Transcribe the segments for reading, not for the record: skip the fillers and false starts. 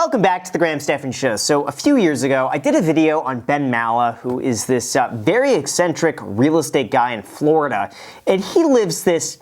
Welcome back to the Graham Stephan Show. So a few years ago, I did a video on Ben Mallah, who is this very eccentric real estate guy in Florida, and he lives this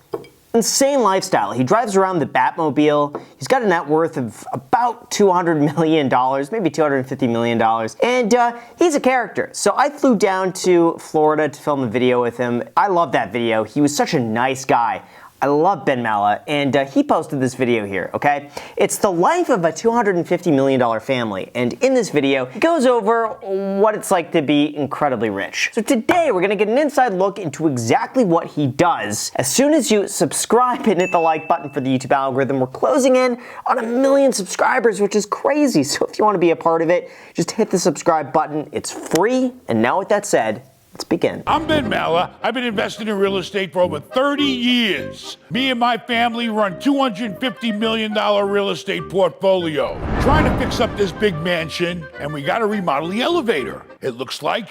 insane lifestyle. He drives around the Batmobile. He's got a net worth of about $200 million, maybe $250 million, and he's a character. So I flew down to Florida to film a video with him. I love that video. He was such a nice guy. I love Ben Mallah, and he posted this video here, okay? It's the life of a $250 million family, and in this video, he goes over what it's like to be incredibly rich. So today, we're gonna get an inside look into exactly what he does. As soon as you subscribe and hit the like button for the YouTube algorithm, we're closing in on 1 million subscribers, which is crazy. So if you wanna be a part of it, just hit the subscribe button. It's free, and now with that said, let's begin. I'm Ben Mallah. I've been investing in real estate for over 30 years. Me and my family run $250 million real estate portfolio. Trying to fix up this big mansion, and we got to remodel the elevator. It looks like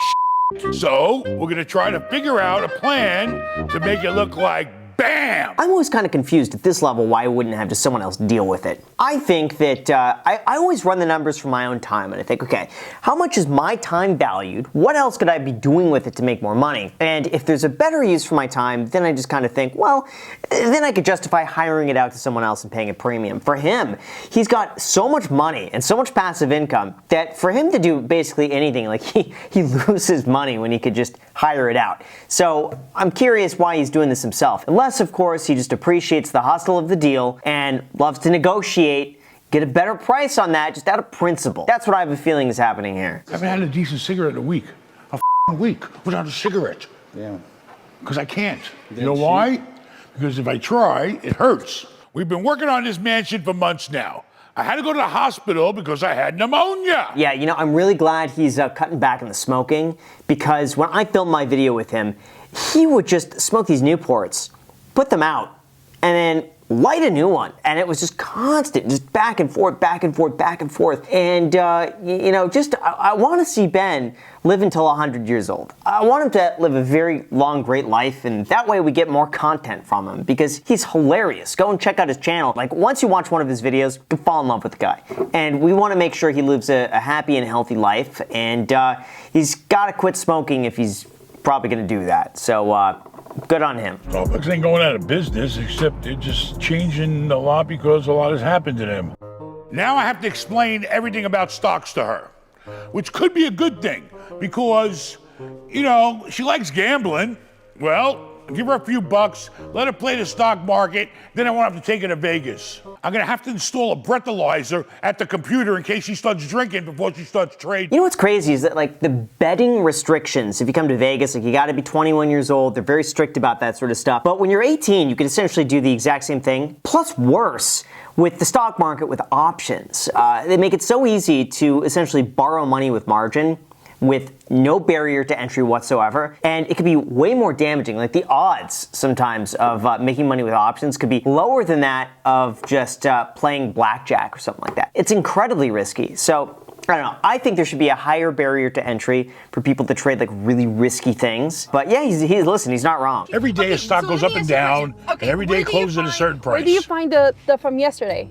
shit. So we're going to try to figure out a plan to make it look like bam! I'm always kind of confused at this level why I wouldn't have just someone else deal with it. I think that I always run the numbers for my own time, and I think, okay, how much is my time valued? What else could I be doing with it to make more money? And if there's a better use for my time, then I just kind of think, well, then I could justify hiring it out to someone else and paying a premium. For him, he's got so much money and so much passive income that for him to do basically anything, like he loses money when he could just hire it out. So I'm curious why he's doing this himself. Unless, of course, he just appreciates the hustle of the deal and loves to negotiate, get a better price on that just out of principle. That's what I have a feeling is happening here. I haven't had a decent cigarette in a week. A week without a cigarette. Yeah. Because I can't. You know why? Because if I try, it hurts. We've been working on this mansion for months now. I had to go to the hospital because I had pneumonia. Yeah, you know, I'm really glad he's cutting back on the smoking, because when I filmed my video with him, he would just smoke these Newports, put them out, and then light a new one. And it was just constant, just back and forth, back and forth, back and forth. And, you know, just, I want to see Ben live until 100 years old. I want him to live a very long, great life, and that way we get more content from him, because he's hilarious. Go and check out his channel. Like, once you watch one of his videos, you fall in love with the guy. And we want to make sure he lives a happy and healthy life, and he's got to quit smoking if he's probably going to do that. So, good on him. Starbucks ain't going out of business, except they're just changing a lot because a lot has happened to them. Now I have to explain everything about stocks to her, which could be a good thing because, you know, she likes gambling. Well, give her a few bucks, let her play the stock market, then I won't have to take her to Vegas. I'm gonna have to install a breathalyzer at the computer in case she starts drinking before she starts trading. You know what's crazy is that, like, the betting restrictions, if you come to Vegas, like, you gotta be 21 years old, they're very strict about that sort of stuff. But when you're 18, you can essentially do the exact same thing, plus worse, with the stock market with options. They make it so easy to essentially borrow money with margin, with no barrier to entry whatsoever, and it could be way more damaging. Like, the odds sometimes of making money with options could be lower than that of just playing blackjack or something like that. It's incredibly risky. So, I don't know. I think there should be a higher barrier to entry for people to trade like really risky things. But yeah, listen, he's not wrong. Every day a stock goes up and down, and every day closes at a certain price. Where do you find the from yesterday?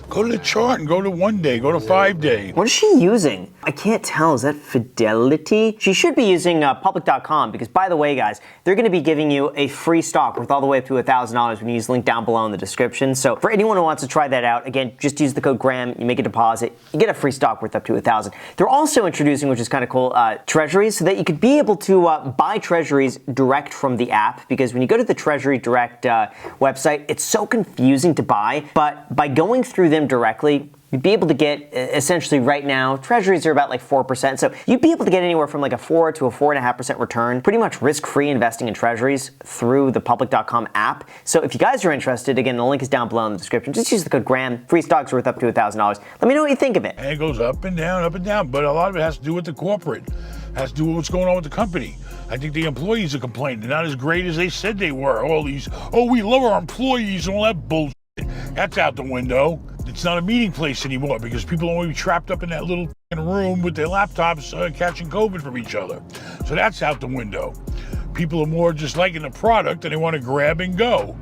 Go to the chart and go to 1 day, go to 5 day. What is she using? I can't tell. Is that Fidelity? She should be using public.com, because, by the way, guys, they're going to be giving you a free stock worth all the way up to $1,000 when you use the link down below in the description. So for anyone who wants to try that out, again, just use the code GRAHAM, you make a deposit, you get a free stock worth up to $1,000. They're also introducing, which is kind of cool, treasuries, so that you could be able to buy treasuries direct from the app, because when you go to the Treasury Direct website, it's so confusing to buy, but by going through them directly, you'd be able to get, essentially right now, treasuries are about like 4%. So you'd be able to get anywhere from like a 4 to a 4.5% return, pretty much risk-free investing in treasuries through the public.com app. So if you guys are interested, again, the link is down below in the description. Just use the code GRAHAM. Free stocks worth up to $1,000. Let me know what you think of it. And it goes up and down, but a lot of it has to do with the corporate. It has to do with what's going on with the company. I think the employees are complaining. They're not as great as they said they were. All these, we love our employees and all that bullshit. That's out the window. It's not a meeting place anymore because people are only trapped up in that little room with their laptops catching COVID from each other. So that's out the window. People are more just liking the product and they want to grab and go.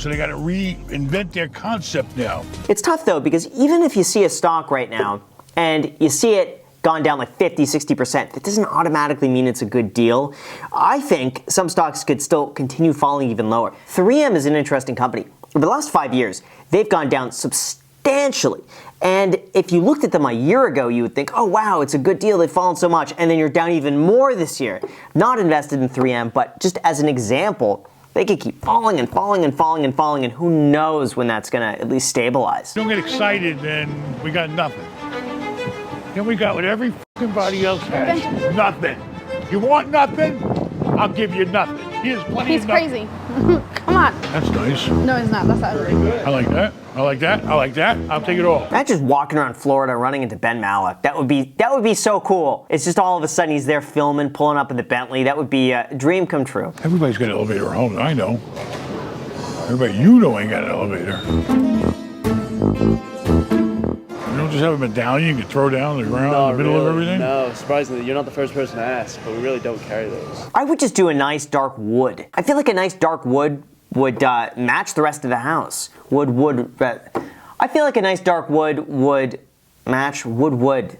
So they got to reinvent their concept now. It's tough though, because even if you see a stock right now and you see it gone down like 50, 60%, that doesn't automatically mean it's a good deal. I think some stocks could still continue falling even lower. 3M is an interesting company. Over the last 5 years, they've gone down substantially. And if you looked at them a year ago, you would think, oh wow, it's a good deal, they've fallen so much, and then you're down even more this year. Not invested in 3M, but just as an example, they could keep falling and falling and falling and falling, and who knows when that's gonna at least stabilize. Don't get excited, then we got nothing. Then we got what everybody else has. Nothing. You want nothing? I'll give you nothing. Here's plenty He's of nothing. crazy. Come on. That's nice. No, it's not. That's ugly. I like that. I like that. I like that. I'll take it all. Not just walking around Florida running into Ben Mallah. That would be so cool. It's just all of a sudden he's there filming, pulling up in the Bentley. That would be a dream come true. Everybody's got an elevator at home. I know. Everybody you know ain't got an elevator. You don't just have a medallion you can throw down on the ground in the middle of everything? No, surprisingly, you're not the first person to ask, but we really don't carry those. I would just do a nice dark wood. I feel like a nice dark wood would match the rest of the house. I feel like a nice dark wood would match wood.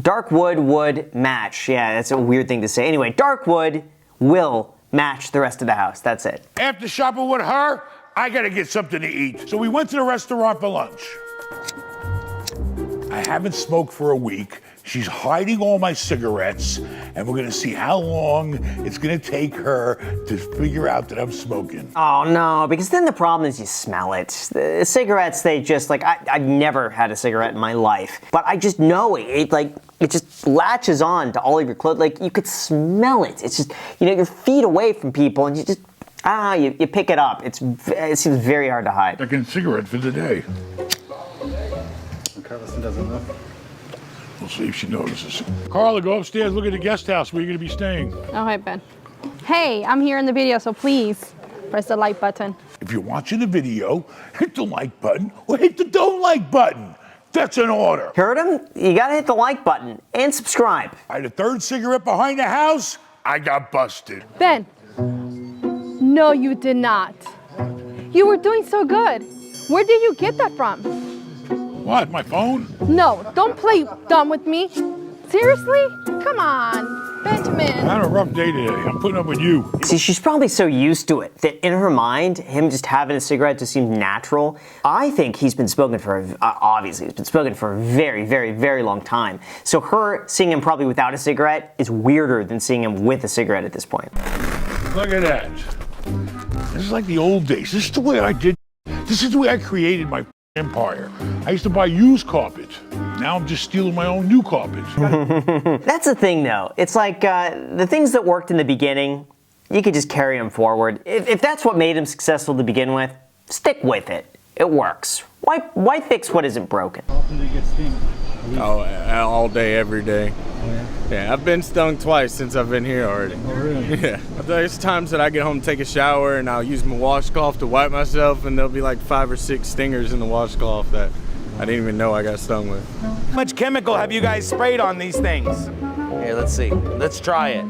Dark wood would match. Yeah, that's a weird thing to say. Anyway, dark wood will match the rest of the house. That's it. After shopping with her, I gotta get something to eat. So we went to the restaurant for lunch. I haven't smoked for a week. She's hiding all my cigarettes, and we're gonna see how long it's gonna take her to figure out that I'm smoking. Oh no, because then the problem is you smell it. The cigarettes, they just I've never had a cigarette in my life, but I just know it just latches on to all of your clothes. Like you could smell it. It's just, you're feet away from people, and you just, you pick it up. It seems very hard to hide. Second cigarette for the day. Carlson doesn't know. We'll see if she notices. Carla, go upstairs, look at the guest house where you're gonna be staying. All right, Ben. Hey, I'm here in the video, so please press the like button. If you're watching the video, hit the like button or hit the don't like button. That's an order. Heard him? You gotta hit the like button and subscribe. I had a third cigarette behind the house, I got busted. Ben. No, you did not. You were doing so good. Where did you get that from? What, my phone? No, don't play dumb with me. Seriously? Come on, Benjamin. I had a rough day today. I'm putting up with you. See, she's probably so used to it that in her mind, him just having a cigarette just seems natural. I think he's been smoking for, obviously, he's been smoking for a very, very, very long time. So her seeing him probably without a cigarette is weirder than seeing him with a cigarette at this point. Look at that. This is like the old days. This is the way I did. This is the way I created my empire. I used to buy used carpet. Now I'm just stealing my own new carpet. That's the thing, though. It's like the things that worked in the beginning, you could just carry them forward. If that's what made him successful to begin with, stick with it. It works. Why fix what isn't broken? How often do you get stung? Oh, all day, every day. Oh, yeah? Yeah, I've been stung twice since I've been here already. Oh, really? Yeah. There's times that I get home, take a shower, and I'll use my washcloth to wipe myself, and there'll be like 5 or 6 stingers in the washcloth that I didn't even know I got stung with. How much chemical have you guys sprayed on these things? Here, let's see. Let's try it.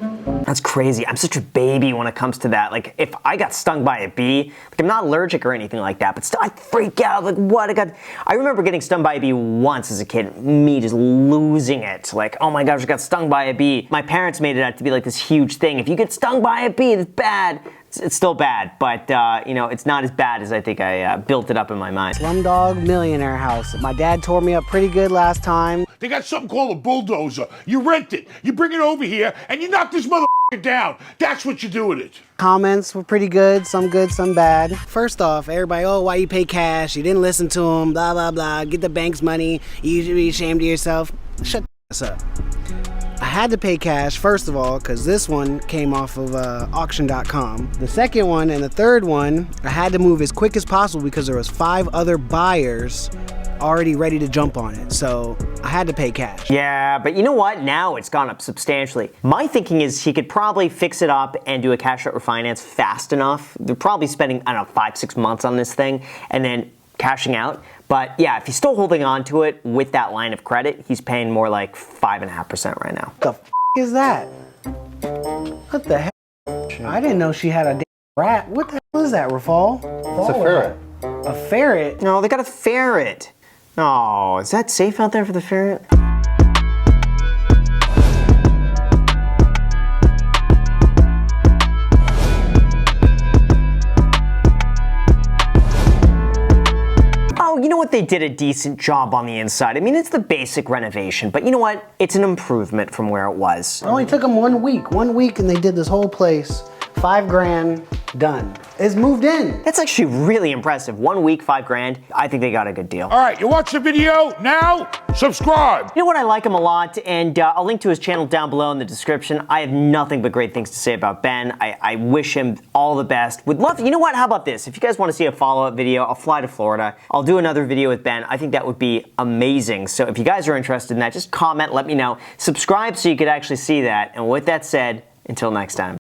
That's crazy. I'm such a baby when it comes to that. Like, if I got stung by a bee, like, I'm not allergic or anything like that, but still, I freak out. Like, what? I remember getting stung by a bee once as a kid, me just losing it. Like, oh my gosh, I got stung by a bee. My parents made it out to be like this huge thing. If you get stung by a bee, it's bad. It's still bad, but it's not as bad as I think I built it up in my mind. Slumdog Millionaire House. My dad tore me up pretty good last time. They got something called a bulldozer. You rent it, you bring it over here, and you knock this motherfucker down. That's what you do with it. Comments were pretty good, some bad. First off, everybody, oh, why you pay cash? You didn't listen to him, blah, blah, blah. Get the bank's money. You should be ashamed of yourself. Shut the up. I had to pay cash, first of all, because this one came off of auction.com. The second one and the third one, I had to move as quick as possible because there was 5 other buyers already ready to jump on it. So I had to pay cash. Yeah, but you know what? Now it's gone up substantially. My thinking is he could probably fix it up and do a cash out refinance fast enough. They're probably spending, 5-6 months on this thing and then cashing out. But yeah, if he's still holding on to it with that line of credit, he's paying more like 5.5% right now. What the f is that? What the heck? I didn't know she had a Rat? What the hell is that, Rafal? It's a ferret. A ferret? No, they got a ferret. Oh, is that safe out there for the ferret? Oh, you know what? They did a decent job on the inside. I mean, it's the basic renovation, but you know what? It's an improvement from where it was. It only took them 1 week. 1 week and they did this whole place. $5 grand, done. It's moved in. That's actually really impressive. 1 week, $5 grand. I think they got a good deal. All right, you watch the video, now subscribe. You know what? I like him a lot, and I'll link to his channel down below in the description. I have nothing but great things to say about Ben. I wish him all the best. Would love, you know what? How about this? If you guys want to see a follow-up video, I'll fly to Florida. I'll do another video with Ben. I think that would be amazing. So if you guys are interested in that, just comment, let me know. Subscribe so you could actually see that. And with that said, until next time.